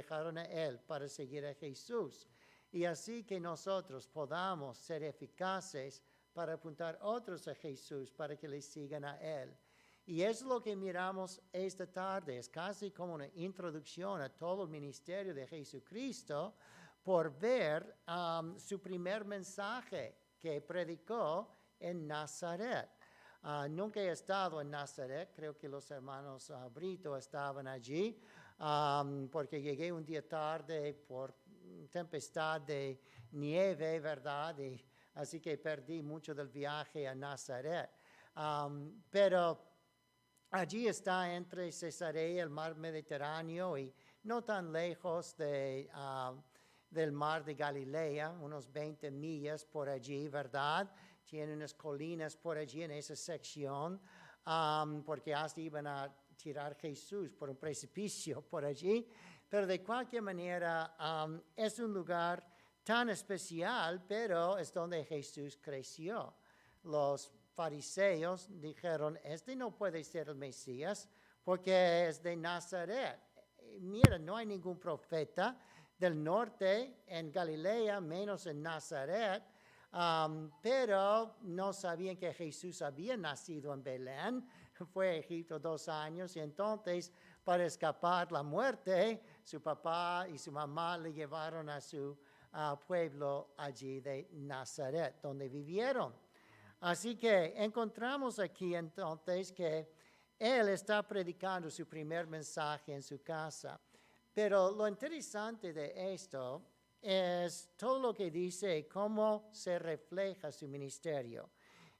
dejaron a Él para seguir a Jesús. Y así que nosotros podamos ser eficaces para apuntar otros a Jesús, para que le sigan a Él. Y es lo que miramos esta tarde. Es casi como una introducción a todo el ministerio de Jesucristo por ver su primer mensaje que predicó en Nazaret. Nunca he estado en Nazaret, creo que los hermanos Brito estaban allí, porque llegué un día tarde por tempestad de nieve, ¿verdad? Así que perdí mucho del viaje a Nazaret. Pero allí está entre Cesarea y el mar Mediterráneo y no tan lejos del mar de Galilea, unos 20 millas por allí, ¿verdad? Tiene unas colinas por allí en esa sección, porque hasta iban a tirar Jesús por un precipicio por allí. Pero de cualquier manera es un lugar tan especial, pero es donde Jesús creció. Los fariseos dijeron, este no puede ser el Mesías porque es de Nazaret. Mira, no hay ningún profeta del norte en Galilea, menos en Nazaret. Pero no sabían que Jesús había nacido en Belén, fue a Egipto 2 años y entonces para escapar la muerte, su papá y su mamá le llevaron a su pueblo allí de Nazaret, donde vivieron. Así que encontramos aquí entonces que él está predicando su primer mensaje en su casa. Pero lo interesante de esto es todo lo que dice, cómo se refleja su ministerio.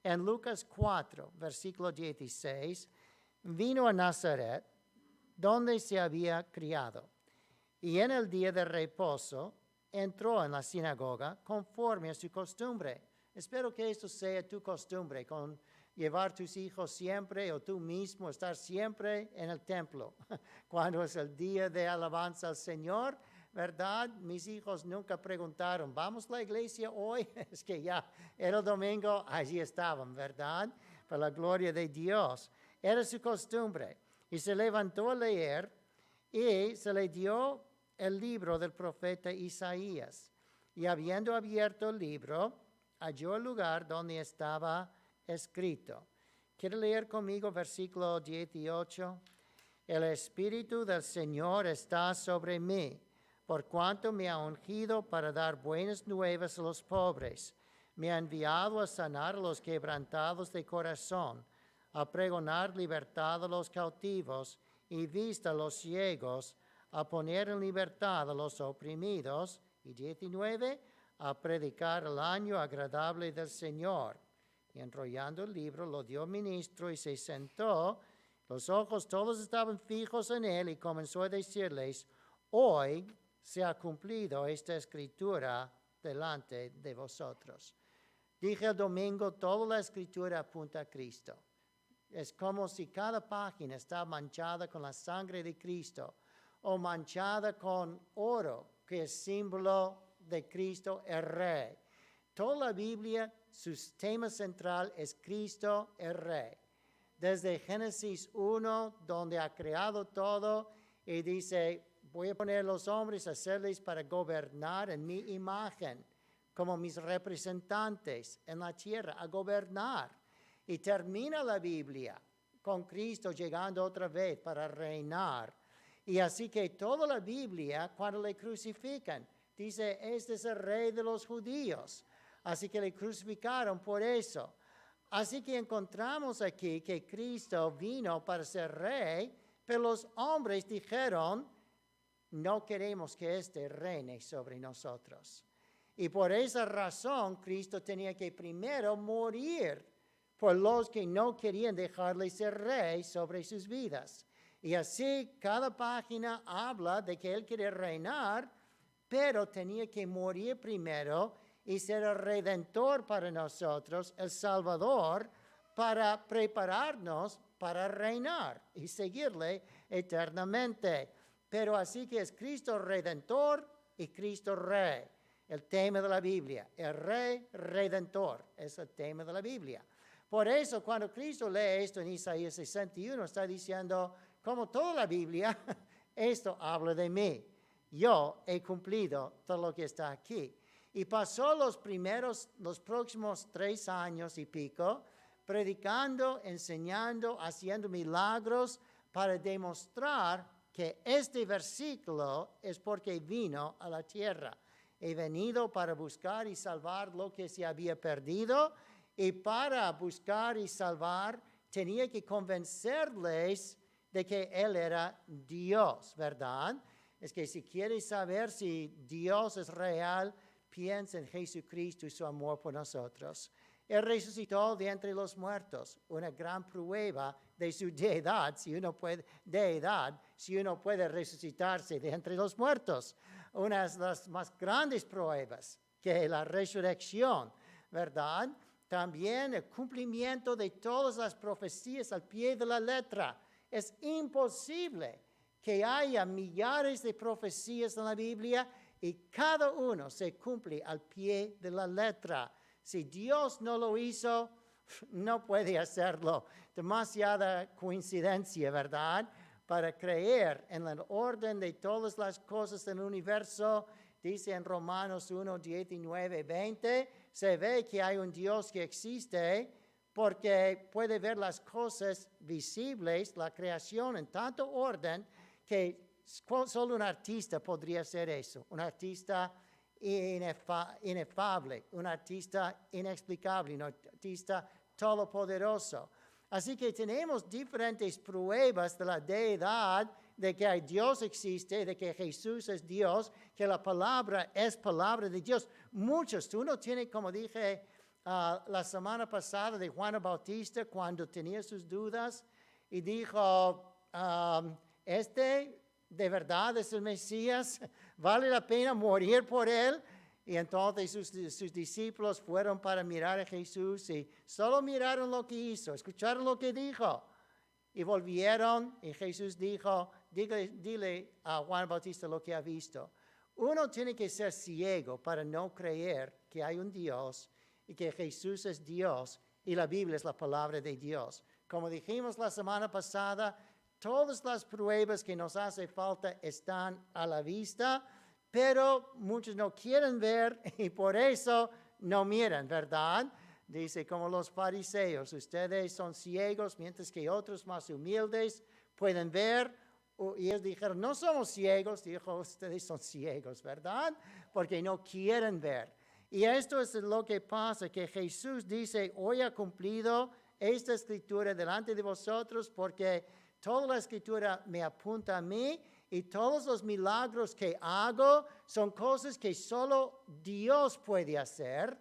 En Lucas 4, versículo 16, vino a Nazaret, donde se había criado, y en el día de reposo entró en la sinagoga conforme a su costumbre. Espero que esto sea tu costumbre, con llevar tus hijos siempre o tú mismo estar siempre en el templo. Cuando es el día de alabanza al Señor, ¿verdad? Mis hijos nunca preguntaron, ¿vamos a la iglesia hoy? Es que ya era el domingo, allí estaban, ¿verdad? Para la gloria de Dios. Era su costumbre. Y se levantó a leer y se le dio el libro del profeta Isaías. Y habiendo abierto el libro, halló el lugar donde estaba escrito. ¿Quiere leer conmigo versículo 18? El Espíritu del Señor está sobre mí, por cuanto me ha ungido para dar buenas nuevas a los pobres. Me ha enviado a sanar a los quebrantados de corazón, a pregonar libertad a los cautivos y vista a los ciegos, a poner en libertad a los oprimidos. Y 19, a predicar el año agradable del Señor. Y enrollando el libro, lo dio al ministro y se sentó. Los ojos todos estaban fijos en él y comenzó a decirles, hoy se ha cumplido esta escritura delante de vosotros. Dije el domingo, toda la escritura apunta a Cristo. Es como si cada página está manchada con la sangre de Cristo o manchada con oro, que es símbolo de Cristo el Rey. Toda la Biblia, su tema central es Cristo el Rey. Desde Génesis 1, donde ha creado todo, y dice, voy a poner a los hombres, a hacerles para gobernar en mi imagen, como mis representantes en la tierra, a gobernar. Y termina la Biblia con Cristo llegando otra vez para reinar. Y así que toda la Biblia, cuando le crucifican, dice, este es el rey de los judíos. Así que le crucificaron por eso. Así que encontramos aquí que Cristo vino para ser rey, pero los hombres dijeron, no queremos que este reine sobre nosotros. Y por esa razón, Cristo tenía que primero morir por los que no querían dejarle ser rey sobre sus vidas. Y así cada página habla de que él quería reinar, pero tenía que morir primero y ser el redentor para nosotros, el Salvador, para prepararnos para reinar y seguirle eternamente. Pero así que es Cristo Redentor y Cristo Rey, el tema de la Biblia. El Rey Redentor es el tema de la Biblia. Por eso cuando Cristo lee esto en Isaías 61, está diciendo, como toda la Biblia, esto habla de mí. yo he cumplido todo lo que está aquí. Y pasó los próximos 3 años y pico, predicando, enseñando, haciendo milagros para demostrar que este versículo es porque vino a la tierra. He venido para buscar y salvar lo que se había perdido, y para buscar y salvar tenía que convencerles de que Él era Dios, ¿verdad? Es que si quieres saber si Dios es real, piensa en Jesucristo y su amor por nosotros. Él resucitó de entre los muertos, una gran prueba de su deidad, si uno puede resucitarse de entre los muertos. Una de las más grandes pruebas que la resurrección, ¿verdad? También el cumplimiento de todas las profecías al pie de la letra. Es imposible que haya millares de profecías en la Biblia y cada uno se cumple al pie de la letra. Si Dios no lo hizo, no puede hacerlo. Demasiada coincidencia, ¿verdad? Para creer en el orden de todas las cosas del universo, dice en Romanos 1, 19, 20, se ve que hay un Dios que existe porque puede ver las cosas visibles, la creación en tanto orden que solo un artista podría hacer eso, un artista inefable, un artista inexplicable, un artista todopoderoso. Así que tenemos diferentes pruebas de la deidad, de que Dios existe, de que Jesús es Dios, que la palabra es palabra de Dios. Muchos, tú no tienes, como dije la semana pasada de Juan el Bautista, cuando tenía sus dudas, y dijo, de verdad es el Mesías, vale la pena morir por él. Y entonces sus discípulos fueron para mirar a Jesús y solo miraron lo que hizo, escucharon lo que dijo. Y volvieron y Jesús dijo, dile a Juan Bautista lo que ha visto. Uno tiene que ser ciego para no creer que hay un Dios y que Jesús es Dios y la Biblia es la palabra de Dios. Como dijimos la semana pasada, todas las pruebas que nos hace falta están a la vista, pero muchos no quieren ver y por eso no miran, ¿verdad? Dice, como los fariseos, ustedes son ciegos, mientras que otros más humildes pueden ver. Y ellos dijeron, no somos ciegos. Dijo, ustedes son ciegos, ¿verdad? Porque no quieren ver. Y esto es lo que pasa, que Jesús dice, hoy ha cumplido esta escritura delante de vosotros, porque toda la escritura me apunta a mí y todos los milagros que hago son cosas que solo Dios puede hacer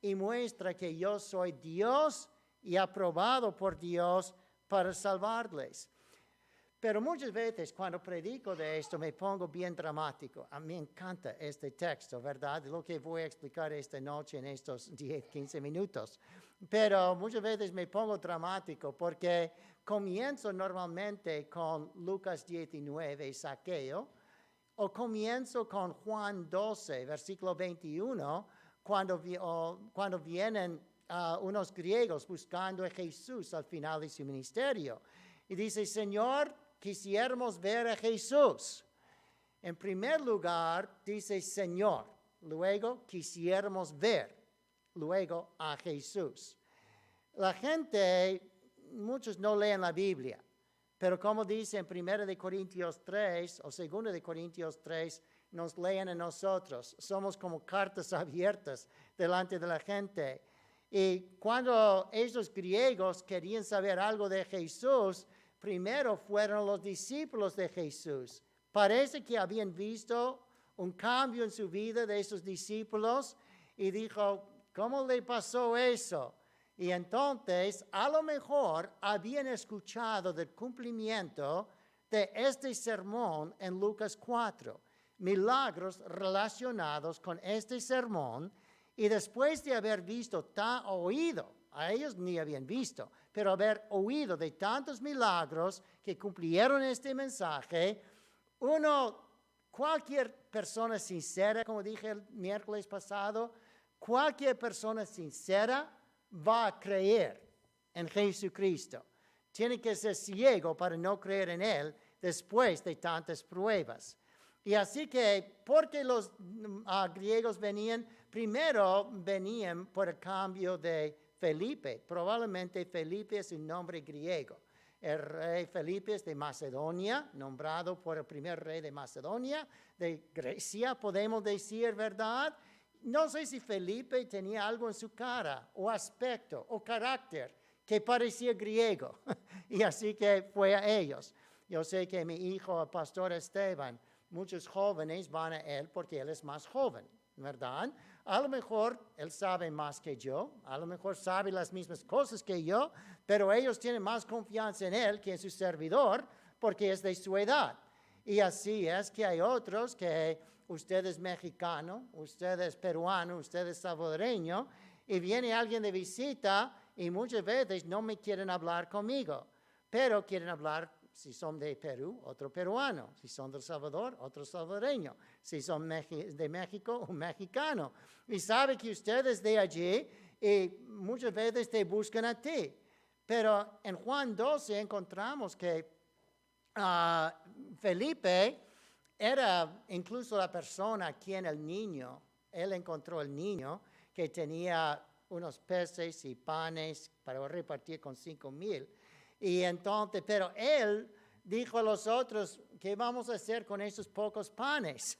y muestra que yo soy Dios y aprobado por Dios para salvarles. Pero muchas veces cuando predico de esto me pongo bien dramático. A mí me encanta este texto, ¿verdad? Lo que voy a explicar esta noche en estos 10, 15 minutos. Pero muchas veces me pongo dramático porque comienzo normalmente con Lucas 19, Zaqueo, o comienzo con Juan 12, versículo 21, cuando vienen unos griegos buscando a Jesús al final de su ministerio. Y dice, Señor, quisiéramos ver a Jesús. En primer lugar, dice Señor. Luego, quisiéramos ver. Luego, a Jesús. La gente, muchos no leen la Biblia. Pero como dice en 1 Corintios 3 o 2 Corintios 3, nos leen a nosotros. Somos como cartas abiertas delante de la gente. Y cuando esos griegos querían saber algo de Jesús, primero fueron los discípulos de Jesús. Parece que habían visto un cambio en su vida de esos discípulos y dijo, ¿cómo le pasó eso? Y entonces, a lo mejor habían escuchado del cumplimiento de este sermón en Lucas 4, milagros relacionados con este sermón, y después de haber oído, a ellos ni habían visto, pero haber oído de tantos milagros que cumplieron este mensaje, cualquier persona sincera, como dije el miércoles pasado, cualquier persona sincera va a creer en Jesucristo. Tiene que ser ciego para no creer en Él después de tantas pruebas. Y así que, porque los griegos primero venían por el cambio de Felipe. Probablemente Felipe es un nombre griego. El rey Felipe es de Macedonia, nombrado por el primer rey de Macedonia, de Grecia, podemos decir, ¿verdad? No sé si Felipe tenía algo en su cara, o aspecto, o carácter, que parecía griego. Y así que fue a ellos. Yo sé que mi hijo, el pastor Esteban, muchos jóvenes van a él porque él es más joven, ¿verdad? A lo mejor él sabe más que yo, a lo mejor sabe las mismas cosas que yo, pero ellos tienen más confianza en él que en su servidor porque es de su edad. Y así es que hay otros que usted es mexicano, usted es peruano, usted es salvadoreño, y viene alguien de visita y muchas veces no me quieren hablar conmigo, pero quieren hablar. Si son de Perú, otro peruano. Si son de El Salvador, otro salvadoreño. Si son de México, un mexicano. Y sabe que usted es de allí y muchas veces te buscan a ti. Pero en Juan 12 encontramos que Felipe era incluso la persona a quien él encontró el niño que tenía unos peces y panes para repartir con 5,000. Y entonces, pero él dijo a los otros, ¿qué vamos a hacer con esos pocos panes?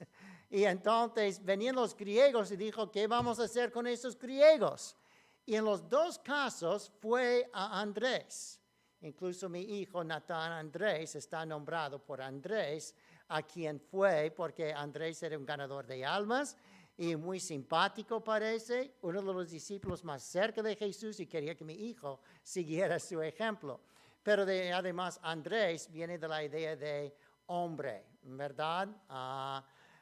Y entonces venían los griegos y dijo, ¿qué vamos a hacer con esos griegos? Y en los dos casos fue a Andrés. Incluso mi hijo Natán Andrés está nombrado por Andrés, a quien fue, porque Andrés era un ganador de almas y muy simpático parece, uno de los discípulos más cerca de Jesús y quería que mi hijo siguiera su ejemplo. Pero además Andrés viene de la idea de hombre, ¿verdad?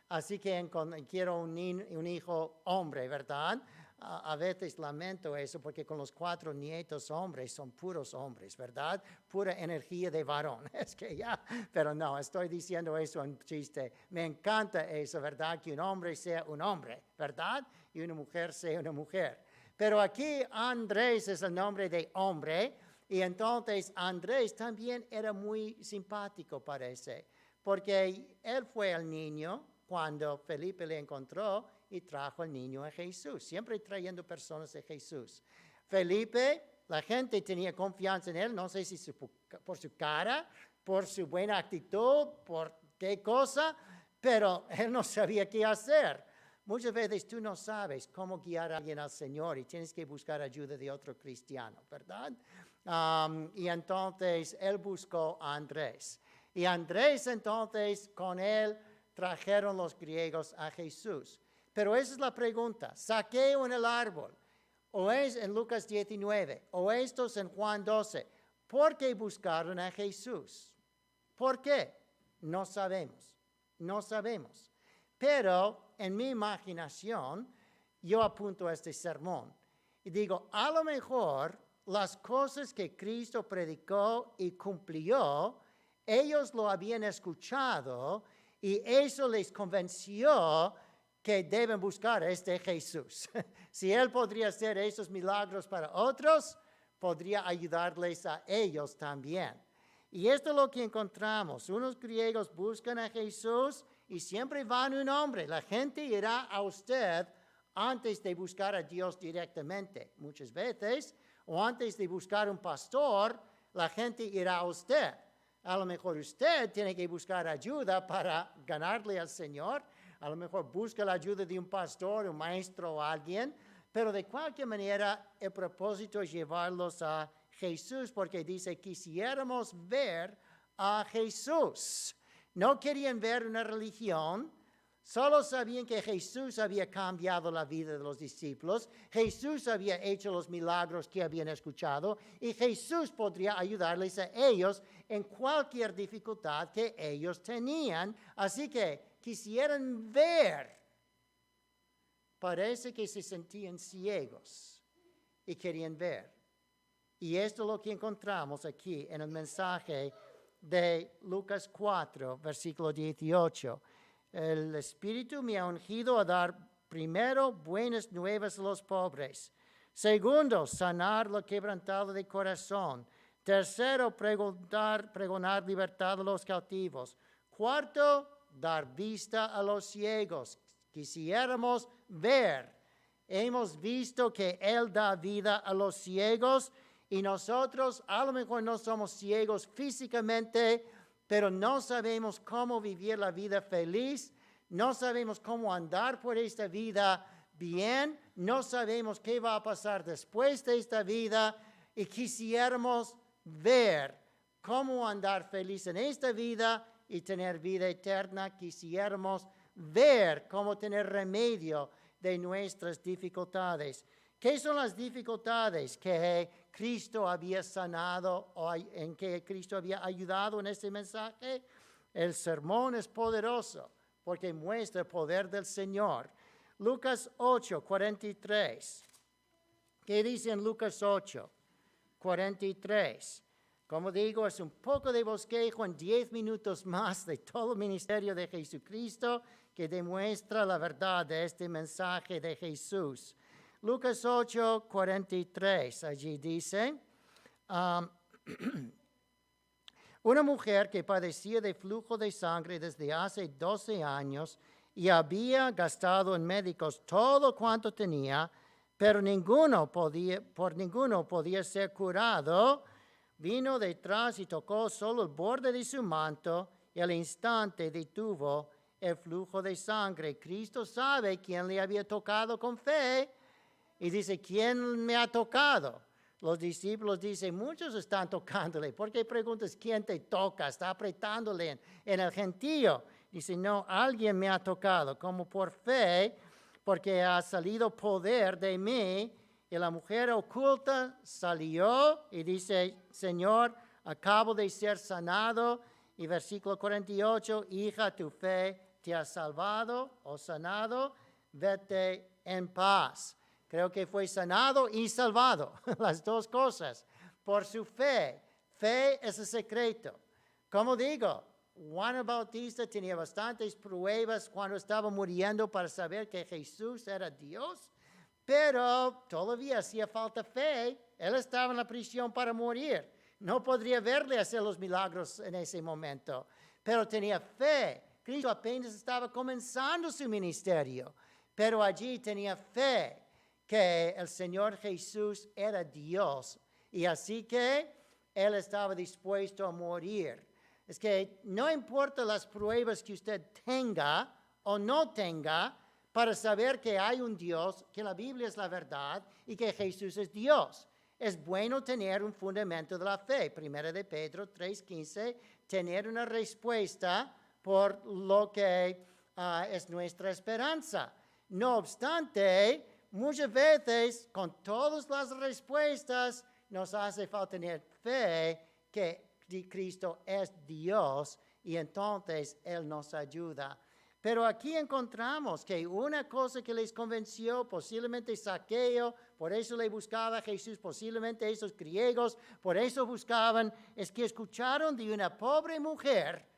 Así que quiero un hijo hombre, ¿verdad? A veces lamento eso porque con los 4 nietos hombres son puros hombres, ¿verdad? Pura energía de varón. Es que ya, pero no, estoy diciendo eso en chiste. Me encanta eso, ¿verdad? Que un hombre sea un hombre, ¿verdad? Y una mujer sea una mujer. Pero aquí Andrés es el nombre de hombre. Y entonces Andrés también era muy simpático, parece, porque él fue el niño cuando Felipe le encontró y trajo al niño a Jesús, siempre trayendo personas a Jesús. Felipe, la gente tenía confianza en él, no sé si por su cara, por su buena actitud, por qué cosa, pero él no sabía qué hacer. Muchas veces tú no sabes cómo guiar a alguien al Señor y tienes que buscar ayuda de otro cristiano, ¿verdad? Y entonces él buscó a Andrés. Y Andrés entonces con él trajeron los griegos a Jesús. Pero esa es la pregunta. Saqueo en el árbol, o es en Lucas 19, o estos en Juan 12. ¿Por qué buscaron a Jesús? ¿Por qué? No sabemos. No sabemos. Pero en mi imaginación, yo apunto a este sermón y digo, a lo mejor las cosas que Cristo predicó y cumplió, ellos lo habían escuchado y eso les convenció que deben buscar a este Jesús. Si Él podría hacer esos milagros para otros, podría ayudarles a ellos también. Y esto es lo que encontramos. Unos griegos buscan a Jesús y siempre van un hombre. La gente irá a usted antes de buscar a Dios directamente. Muchas veces, o antes de buscar un pastor, la gente irá a usted. A lo mejor usted tiene que buscar ayuda para ganarle al Señor. A lo mejor busca la ayuda de un pastor, un maestro o alguien. Pero de cualquier manera, el propósito es llevarlos a Jesús, porque dice, quisiéramos ver a Jesús. No querían ver una religión, solo sabían que Jesús había cambiado la vida de los discípulos, Jesús había hecho los milagros que habían escuchado y Jesús podría ayudarles a ellos en cualquier dificultad que ellos tenían. Así que quisieran ver. Parece que se sentían ciegos y querían ver. Y esto es lo que encontramos aquí en el mensaje de Lucas 4, versículo 18. El Espíritu me ha ungido a dar primero buenas nuevas a los pobres. Segundo, sanar lo quebrantado de corazón. Tercero, pregonar libertad a los cautivos. Cuarto, dar vista a los ciegos. Quisiéramos ver. Hemos visto que Él da vida a los ciegos y nosotros a lo mejor no somos ciegos físicamente, pero no sabemos cómo vivir la vida feliz, no sabemos cómo andar por esta vida bien, no sabemos qué va a pasar después de esta vida y quisiéramos ver cómo andar feliz en esta vida y tener vida eterna. Quisiéramos ver cómo tener remedio de nuestras dificultades. ¿Qué son las dificultades que Cristo había sanado o en que Cristo había ayudado en este mensaje? El sermón es poderoso porque muestra el poder del Señor. Lucas 8, 43. ¿Qué dice en Lucas 8, 43? Como digo, es un poco de bosquejo en 10 minutos más de todo el ministerio de Jesucristo que demuestra la verdad de este mensaje de Jesús. Lucas 8, 43, allí dice, una mujer que padecía de flujo de sangre desde hace 12 años y había gastado en médicos todo cuanto tenía, pero ninguno podía ser curado, vino detrás y tocó solo el borde de su manto y al instante detuvo el flujo de sangre. Cristo sabe quién le había tocado con fe y dice, ¿quién me ha tocado? Los discípulos dicen, muchos están tocándole. ¿Por qué preguntas quién te toca? Está apretándole en el gentío. Dice, no, alguien me ha tocado, como por fe, porque ha salido poder de mí. Y la mujer oculta salió y dice, Señor, acabo de ser sanado. Y versículo 48, hija, tu fe te ha salvado o sanado, vete en paz. Creo que fue sanado y salvado, las dos cosas, por su fe. Fe es el secreto. Como digo, Juan el Bautista tenía bastantes pruebas cuando estaba muriendo para saber que Jesús era Dios, pero todavía hacía falta fe. Él estaba en la prisión para morir. No podría verle hacer los milagros en ese momento, pero tenía fe. Cristo apenas estaba comenzando su ministerio, pero allí tenía fe que el Señor Jesús era Dios y así que Él estaba dispuesto a morir. Es que no importa las pruebas que usted tenga o no tenga para saber que hay un Dios, que la Biblia es la verdad y que Jesús es Dios. Es bueno tener un fundamento de la fe. Primera de Pedro 3:15, tener una respuesta por lo que es nuestra esperanza. No obstante, muchas veces, con todas las respuestas, nos hace falta tener fe que Cristo es Dios y entonces Él nos ayuda. Pero aquí encontramos que una cosa que les convenció, posiblemente Zaqueo, por eso le buscaba a Jesús, posiblemente esos griegos, por eso buscaban, es que escucharon de una pobre mujer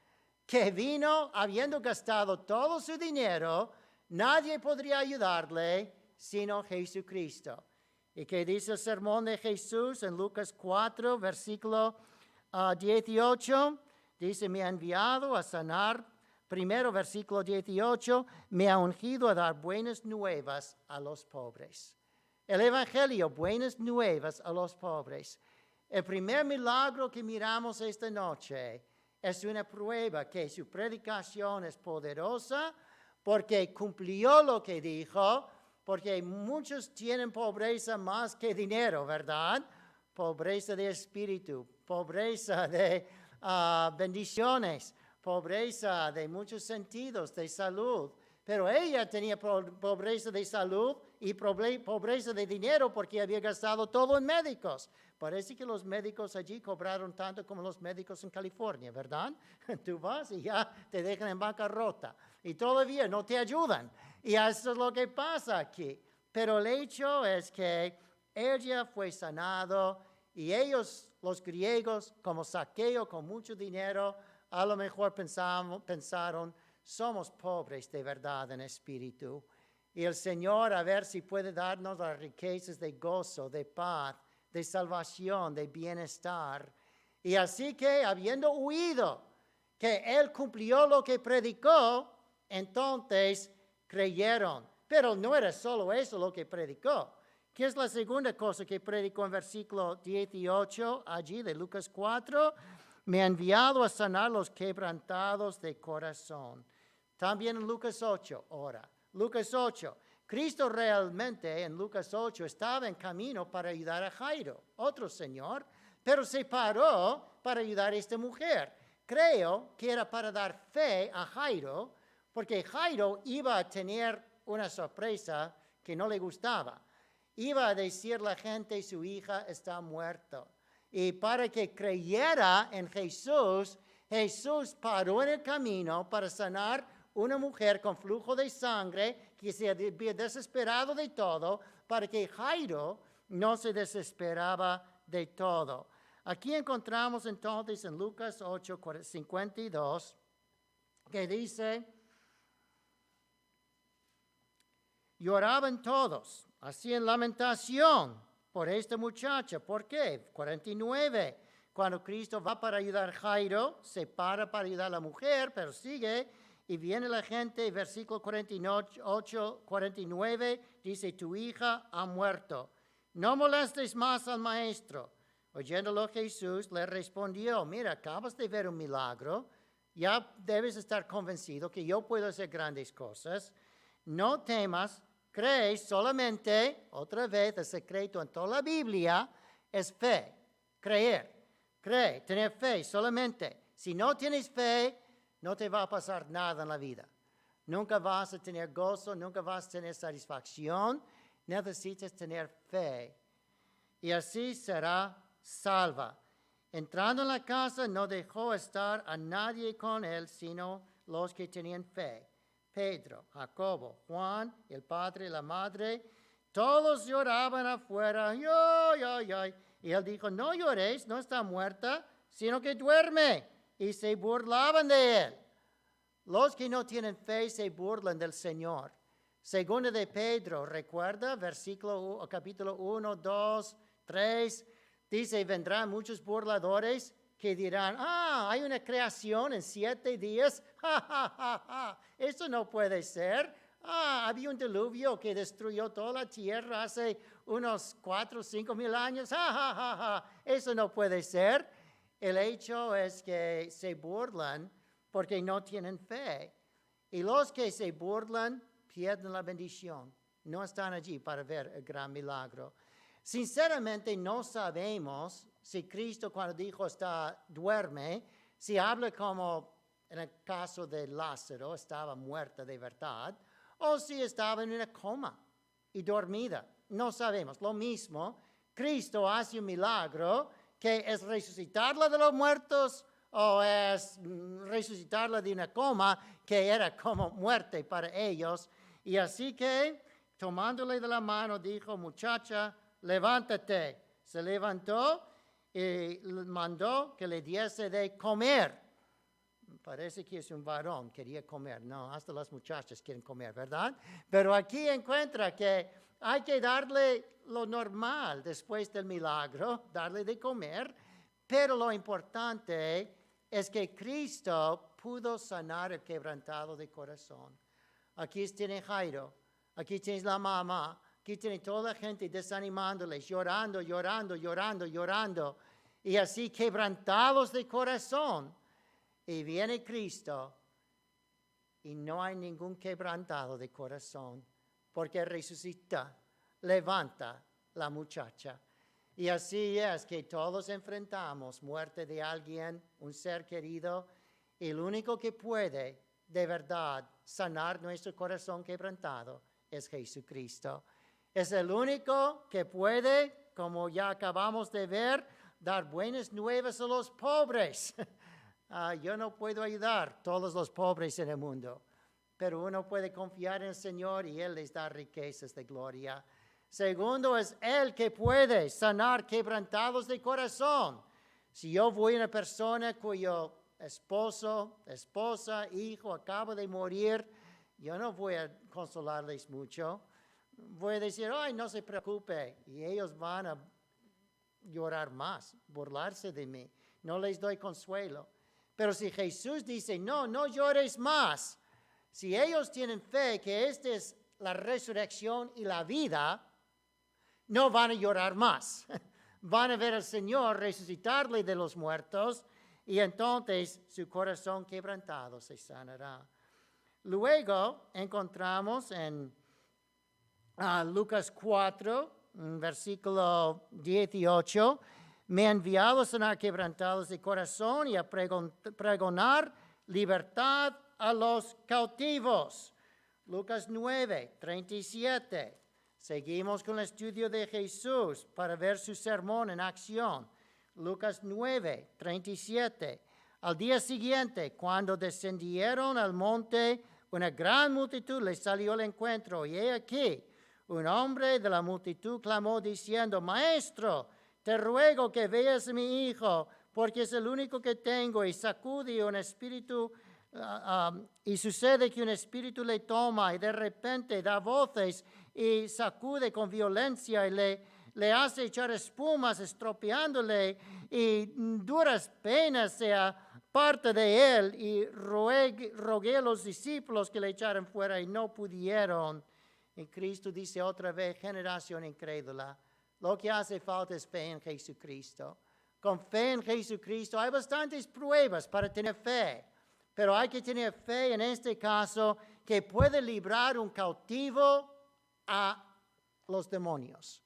que vino habiendo gastado todo su dinero, nadie podría ayudarle sino Jesucristo. ¿Y qué dice el sermón de Jesús en Lucas 4, versículo 18? Dice, me ha enviado a sanar. Primero, versículo 18, me ha ungido a dar buenas nuevas a los pobres. El Evangelio, buenas nuevas a los pobres. El primer milagro que miramos esta noche es una prueba que su predicación es poderosa porque cumplió lo que dijo, porque muchos tienen pobreza más que dinero, ¿verdad? Pobreza de espíritu, pobreza de bendiciones, pobreza de muchos sentidos, de salud. Pero ella tenía pobreza de salud y pobreza de dinero porque había gastado todo en médicos. Parece que los médicos allí cobraron tanto como los médicos en California, ¿verdad? Tú vas y ya te dejan en bancarrota y todavía no te ayudan. Y eso es lo que pasa aquí. Pero el hecho es que ella fue sanado y ellos, los griegos, como Zaqueo, con mucho dinero, a lo mejor pensaron, somos pobres de verdad en espíritu. Y el Señor a ver si puede darnos las riquezas de gozo, de paz, de salvación, de bienestar. Y así que habiendo huido, que él cumplió lo que predicó, entonces creyeron. Pero no era solo eso lo que predicó. ¿Qué es la segunda cosa que predicó en versículo 18 allí de Lucas 4? Me ha enviado a sanar los quebrantados de corazón. También en Lucas 8, ahora. Lucas 8. Cristo realmente en Lucas 8 estaba en camino para ayudar a Jairo, otro señor, pero se paró para ayudar a esta mujer. Creo que era para dar fe a Jairo, porque Jairo iba a tener una sorpresa que no le gustaba. Iba a decir a la gente, su hija está muerta. Y para que creyera en Jesús, Jesús paró en el camino para sanar una mujer con flujo de sangre que se había desesperado de todo, para que Jairo no se desesperaba de todo. Aquí encontramos entonces en Lucas 8, 52, que dice, lloraban todos, hacían lamentación por esta muchacha. ¿Por qué? 49. Cuando Cristo va para ayudar a Jairo, se para ayudar a la mujer, pero sigue, y viene la gente, versículo 48, 49, dice, tu hija ha muerto. No molestes más al maestro. Oyéndolo Jesús le respondió, mira, acabas de ver un milagro, ya debes estar convencido que yo puedo hacer grandes cosas. No temas, crees solamente, otra vez, el secreto en toda la Biblia es fe, creer, tener fe solamente. Si no tienes fe, no te va a pasar nada en la vida. Nunca vas a tener gozo, nunca vas a tener satisfacción. Necesitas tener fe. Y así será salva. Entrando en la casa, no dejó estar a nadie con él, sino los que tenían fe. Pedro, Jacobo, Juan, el padre y la madre, todos lloraban afuera. Y él dijo, no lloréis, no está muerta, sino que duerme. Y se burlaban de él. Los que no tienen fe se burlan del Señor. Segunda de Pedro, recuerda, capítulo 1, 2, 3, dice, vendrán muchos burladores que dirán, hay una creación en 7 días, eso no puede ser. Había un diluvio que destruyó toda la tierra hace unos 4 o 5 mil años, eso no puede ser. El hecho es que se burlan porque no tienen fe. Y los que se burlan pierden la bendición. No están allí para ver el gran milagro. Sinceramente no sabemos si Cristo cuando dijo duerme, si habla como en el caso de Lázaro, estaba muerta de verdad, o si estaba en una coma y dormida. No sabemos. Lo mismo, Cristo hace un milagro que es resucitarla de los muertos o es resucitarla de una coma que era como muerte para ellos. Y así que, tomándole de la mano, dijo, muchacha, levántate. Se levantó y mandó que le diese de comer. Parece que es un varón, quería comer. No, hasta las muchachas quieren comer, ¿verdad? Pero aquí encuentra que hay que darle lo normal después del milagro, darle de comer, pero lo importante es que Cristo pudo sanar el quebrantado de corazón. Aquí tiene Jairo, aquí tienes la mamá, aquí tiene toda la gente desanimándoles, llorando. Y así quebrantados de corazón. Y viene Cristo y no hay ningún quebrantado de corazón porque resucita, levanta la muchacha. Y así es que todos enfrentamos muerte de alguien, un ser querido, y el único que puede de verdad sanar nuestro corazón quebrantado es Jesucristo. Es el único que puede, como ya acabamos de ver, dar buenas nuevas a los pobres. Yo no puedo ayudar a todos los pobres en el mundo, pero uno puede confiar en el Señor y Él les da riquezas de gloria. Segundo, es Él que puede sanar quebrantados de corazón. Si yo voy a una persona cuyo esposo, esposa, hijo acaba de morir, yo no voy a consolarles mucho. Voy a decir, no se preocupe, y ellos van a llorar más, burlarse de mí. No les doy consuelo. Pero si Jesús dice, no, no llores más, si ellos tienen fe que esta es la resurrección y la vida, no van a llorar más. Van a ver al Señor resucitarle de los muertos y entonces su corazón quebrantado se sanará. Luego encontramos en Lucas 4, versículo 18, me ha enviado a sanar quebrantados de corazón y a pregonar libertad a los cautivos. Lucas 9, 37. Seguimos con el estudio de Jesús para ver su sermón en acción. Lucas 9, 37. Al día siguiente, cuando descendieron al monte, una gran multitud les salió al encuentro. Y he aquí, un hombre de la multitud clamó diciendo, Maestro, te ruego que veas a mi hijo, porque es el único que tengo. Y sacude un espíritu, y sucede que un espíritu le toma y de repente da voces y sacude con violencia y le hace echar espumas, estropeándole, y duras penas sea parte de él. Y rogué a los discípulos que le echaran fuera y no pudieron. Y Cristo dice otra vez, generación incrédula, lo que hace falta es fe en Jesucristo. Con fe en Jesucristo hay bastantes pruebas para tener fe, pero hay que tener fe en este caso que puede librar un cautivo a los demonios.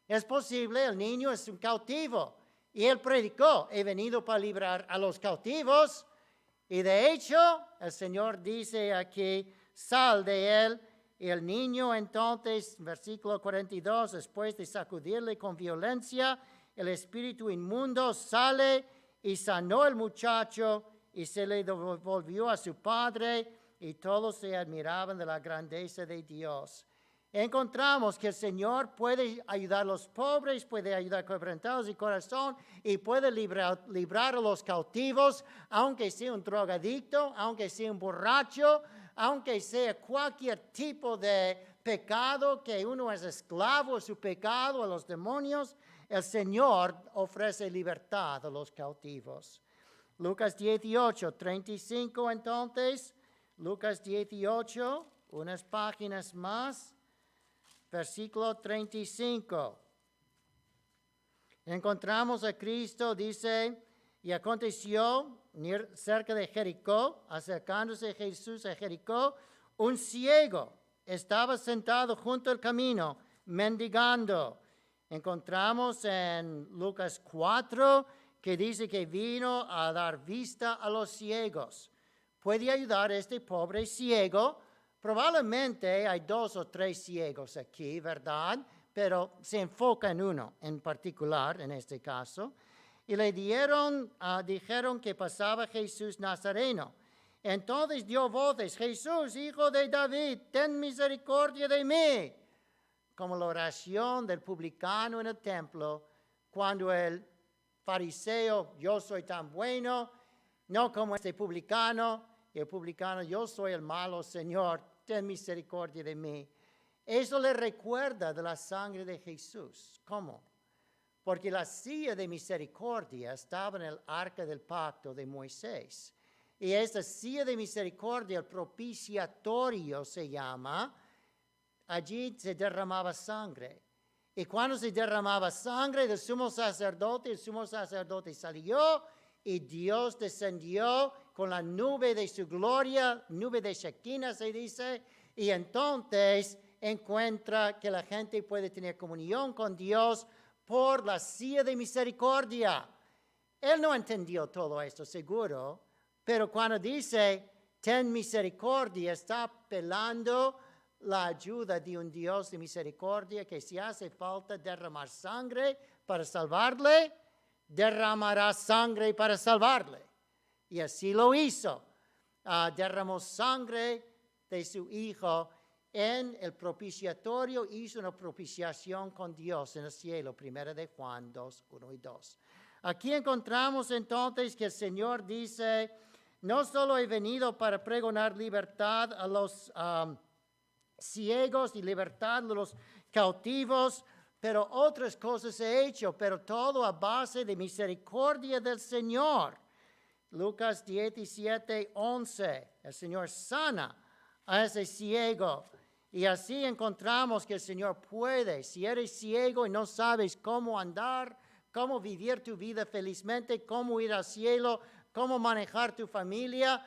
Es posible, el niño es un cautivo y él predicó, he venido para librar a los cautivos, y de hecho el Señor dice aquí, sal de él. Y el niño entonces, versículo 42, después de sacudirle con violencia, el espíritu inmundo sale y sanó el muchacho y se le devolvió a su padre, y todos se admiraban de la grandeza de Dios. Encontramos que el Señor puede ayudar a los pobres, puede ayudar a quebrantados de corazón y puede librar a los cautivos, aunque sea un drogadicto, aunque sea un borracho, aunque sea cualquier tipo de pecado, que uno es esclavo de su pecado, a los demonios, el Señor ofrece libertad a los cautivos. Lucas 18, 35 entonces, Lucas 18, unas páginas más, versículo 35. Encontramos a Cristo, dice, y aconteció cerca de Jericó, acercándose Jesús a Jericó, un ciego estaba sentado junto al camino, mendigando. Encontramos en Lucas 4 que dice que vino a dar vista a los ciegos. Puede ayudar a este pobre ciego. Probablemente hay 2 o 3 ciegos aquí, ¿verdad? Pero se enfoca en uno en particular en este caso. Y le dijeron que pasaba Jesús Nazareno. Entonces dio voces, Jesús, hijo de David, ten misericordia de mí. Como la oración del publicano en el templo, cuando el fariseo, yo soy tan bueno, no como este publicano, y el publicano, yo soy el malo, Señor, ten misericordia de mí. Eso le recuerda de la sangre de Jesús. ¿Cómo? Porque la silla de misericordia estaba en el arca del pacto de Moisés. Y esta silla de misericordia, el propiciatorio se llama, allí se derramaba sangre. Y cuando se derramaba sangre del sumo sacerdote, el sumo sacerdote salió y Dios descendió con la nube de su gloria, nube de Shekinah se dice, y entonces encuentra que la gente puede tener comunión con Dios por la silla de misericordia. Él no entendió todo esto, seguro, pero cuando dice, ten misericordia, está apelando la ayuda de un Dios de misericordia, que si hace falta derramar sangre para salvarle, derramará sangre para salvarle. Y así lo hizo. Derramó sangre de su Hijo en el propiciatorio, hizo una propiciación con Dios en el cielo. 1 de Juan 2, 1 y 2. Aquí encontramos entonces que el Señor dice, no solo he venido para pregonar libertad a los ciegos y libertad a los cautivos, pero otras cosas he hecho, pero todo a base de misericordia del Señor. Lucas 17:11. El Señor sana a ese ciego. Y así encontramos que el Señor puede. Si eres ciego y no sabes cómo andar, cómo vivir tu vida felizmente, cómo ir al cielo, cómo manejar tu familia,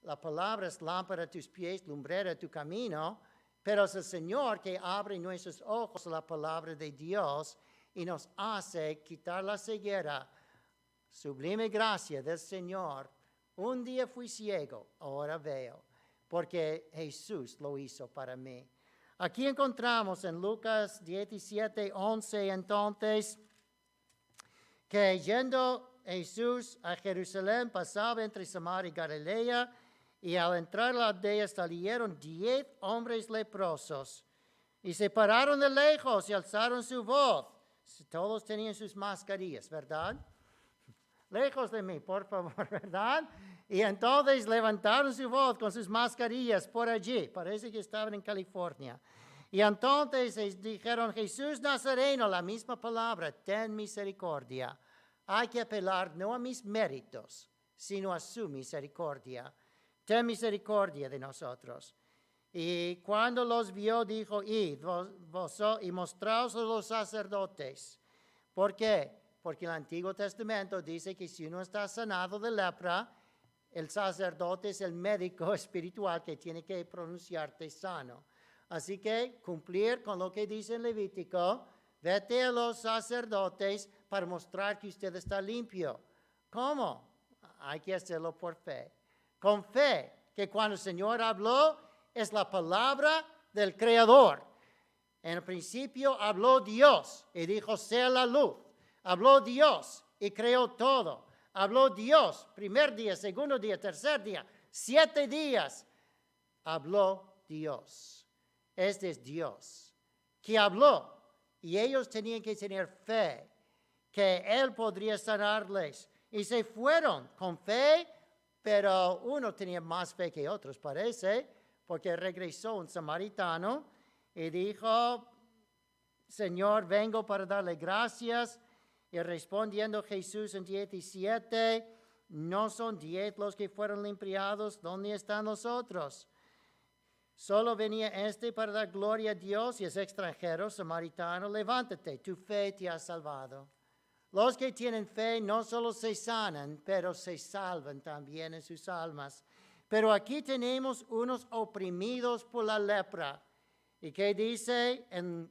la palabra es lámpara a tus pies, lumbrera a tu camino, pero es el Señor que abre nuestros ojos a la palabra de Dios y nos hace quitar la ceguera. Sublime gracia del Señor. Un día fui ciego, ahora veo, porque Jesús lo hizo para mí. Aquí encontramos en Lucas 17:11 entonces que yendo Jesús a Jerusalén pasaba entre Samaria y Galilea, y al entrar a la aldea salieron 10 hombres leprosos y se pararon de lejos y alzaron su voz. Todos tenían sus mascarillas, ¿verdad? Lejos de mí, por favor, ¿verdad? Y entonces levantaron su voz con sus mascarillas por allí. Parece que estaban en California. Y entonces dijeron, Jesús Nazareno, la misma palabra, ten misericordia. Hay que apelar no a mis méritos, sino a su misericordia. Ten misericordia de nosotros. Y cuando los vio, dijo, id y mostraos a los sacerdotes. ¿Por qué? Porque el Antiguo Testamento dice que si uno está sanado de lepra, el sacerdote es el médico espiritual que tiene que pronunciarte sano. Así que cumplir con lo que dice en Levítico, vete a los sacerdotes para mostrar que usted está limpio. ¿Cómo? Hay que hacerlo por fe. Con fe, que cuando el Señor habló, es la palabra del Creador. En el principio habló Dios y dijo, sea la luz. Habló Dios y creó todo. Habló Dios, primer día, segundo día, tercer día, 7 días. Habló Dios. Este es Dios que habló. Y ellos tenían que tener fe que Él podría sanarles. Y se fueron con fe, pero uno tenía más fe que otros, parece, porque regresó un samaritano y dijo, Señor, vengo para darle gracias. Y respondiendo Jesús en 17, no son 10 los que fueron limpiados, ¿dónde están los otros? Solo venía este para dar gloria a Dios y es extranjero, samaritano, levántate, tu fe te ha salvado. Los que tienen fe no solo se sanan, pero se salvan también en sus almas. Pero aquí tenemos unos oprimidos por la lepra. ¿Y qué dice en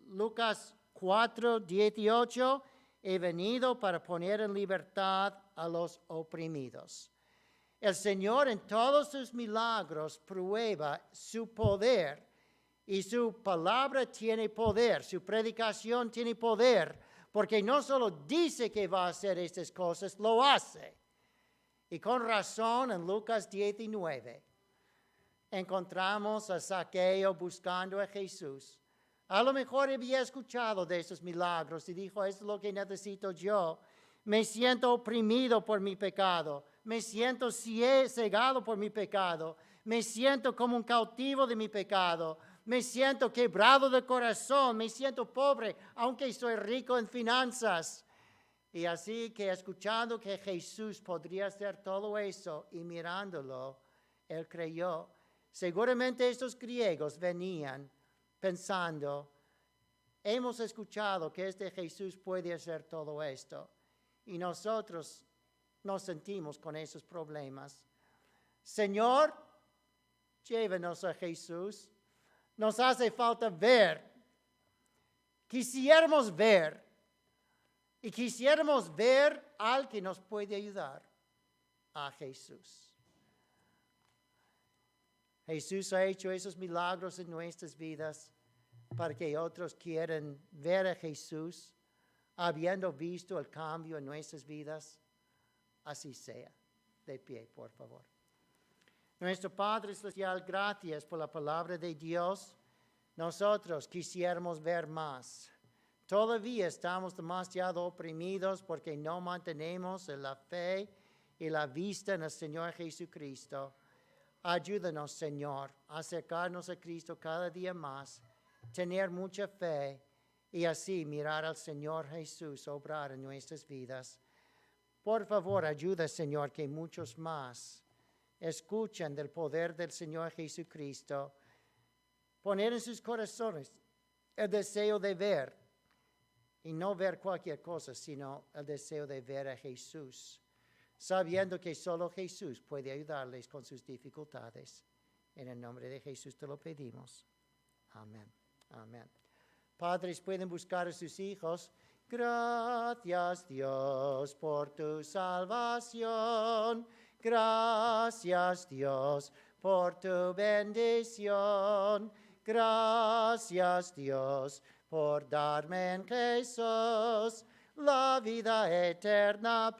Lucas 4:18? He venido para poner en libertad a los oprimidos. El Señor en todos sus milagros prueba su poder y su palabra tiene poder, su predicación tiene poder, porque no solo dice que va a hacer estas cosas, lo hace. Y con razón en Lucas 19 encontramos a Zaqueo buscando a Jesús. A lo mejor había escuchado de esos milagros y dijo, esto es lo que necesito yo. Me siento oprimido por mi pecado. Me siento cegado por mi pecado. Me siento como un cautivo de mi pecado. Me siento quebrado de corazón. Me siento pobre, aunque soy rico en finanzas. Y así que escuchando que Jesús podría hacer todo eso y mirándolo, él creyó. Seguramente estos griegos venían pensando, hemos escuchado que este Jesús puede hacer todo esto y nosotros nos sentimos con esos problemas. Señor, llévenos a Jesús. Nos hace falta ver. Quisiéramos ver y quisiéramos ver al que nos puede ayudar, a Jesús. Jesús ha hecho esos milagros en nuestras vidas para que otros quieran ver a Jesús, habiendo visto el cambio en nuestras vidas. Así sea. De pie, por favor. Nuestro Padre Celestial, gracias por la palabra de Dios. Nosotros quisiéramos ver más. Todavía estamos demasiado oprimidos porque no mantenemos la fe y la vista en el Señor Jesucristo. Ayúdanos, Señor, a acercarnos a Cristo cada día más, tener mucha fe y así mirar al Señor Jesús obrar en nuestras vidas. Por favor, ayuda, Señor, que muchos más escuchen del poder del Señor Jesucristo. Poner en sus corazones el deseo de ver, y no ver cualquier cosa, sino el deseo de ver a Jesús, sabiendo que solo Jesús puede ayudarles con sus dificultades. En el nombre de Jesús te lo pedimos. Amén. Amén. Padres pueden buscar a sus hijos. Gracias, Dios, por tu salvación. Gracias, Dios, por tu bendición. Gracias, Dios, por darme en Jesús la vida eterna.